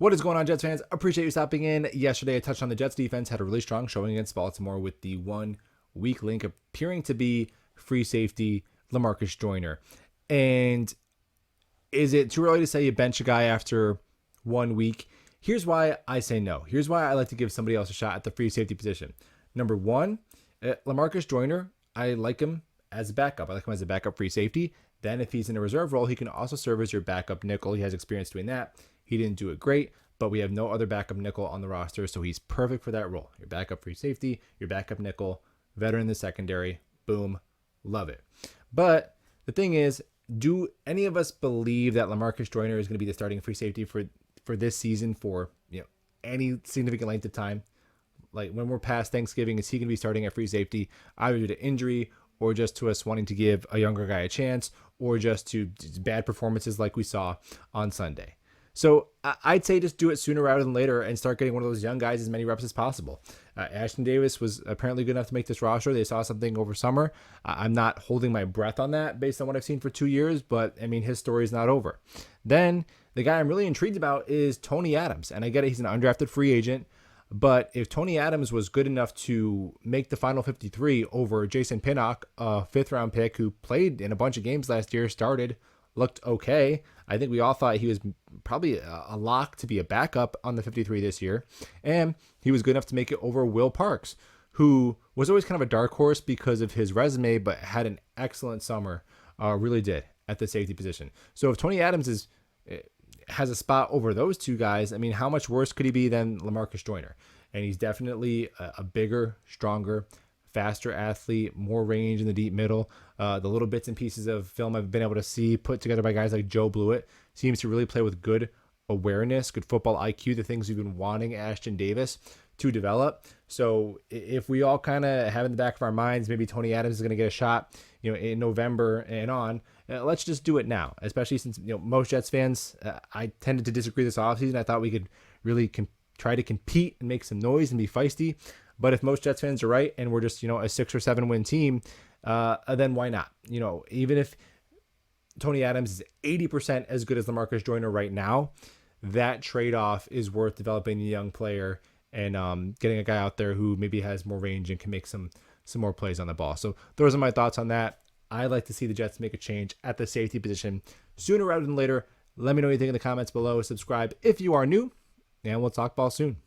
What is going on, Jets fans? Appreciate you stopping in. Yesterday, I touched on the Jets defense, had a really strong showing against Baltimore with the one weak link appearing to be free safety Lamarcus Joyner. And is it too early to say you bench a guy after 1 week? Here's why I say no. Here's why I like to give somebody else a shot at the free safety position. Number one, Lamarcus Joyner, I like him as a backup. I like him as a backup free safety. Then if he's in a reserve role, he can also serve as your backup nickel. He has experience doing that. He didn't do it great, but we have no other backup nickel on the roster, so he's perfect for that role. Your backup free safety, your backup nickel, veteran in the secondary, boom, love it. But the thing is, do any of us believe that Lamarcus Joyner is going to be the starting free safety for this season for any significant length of time? Like when we're past Thanksgiving, is he going to be starting at free safety either due to injury or just to us wanting to give a younger guy a chance or just to bad performances like we saw on Sunday? So I'd say just do it sooner rather than later and start getting one of those young guys as many reps as possible. Ashton Davis was apparently good enough to make this roster. They saw something over summer. I'm not holding my breath on that based on what I've seen for 2 years, but I mean, his story is not over. Then the guy I'm really intrigued about is Tony Adams. And I get it, he's an undrafted free agent. But if Tony Adams was good enough to make the final 53 over Jason Pinnock, a fifth-round pick who played in a bunch of games last year, looked okay. I think we all thought he was probably a lock to be a backup on the 53 this year. And he was good enough to make it over Will Parks, who was always kind of a dark horse because of his resume, but had an excellent summer, really did, at the safety position. So if Tony Adams has a spot over those two guys, I mean, how much worse could he be than Lamarcus Joyner? And he's definitely a bigger, stronger, faster athlete, more range in the deep middle. The little bits and pieces of film I've been able to see put together by guys like Joe Blewett seems to really play with good awareness, good football IQ, the things we've been wanting Ashton Davis to develop. So if we all kind of have in the back of our minds, maybe Tony Adams is going to get a shot, in November and on, let's just do it now, especially since, most Jets fans, I tended to disagree this offseason. I thought we could really try to compete and make some noise and be feisty. But if most Jets fans are right and we're just, a 6 or 7 win team, then why not? Even if Tony Adams is 80% as good as Lamarcus Joyner right now, that trade-off is worth developing a young player and getting a guy out there who maybe has more range and can make some more plays on the ball. So those are my thoughts on that. I'd like to see the Jets make a change at the safety position sooner rather than later. Let me know what you think in the comments below. Subscribe if you are new, and we'll talk ball soon.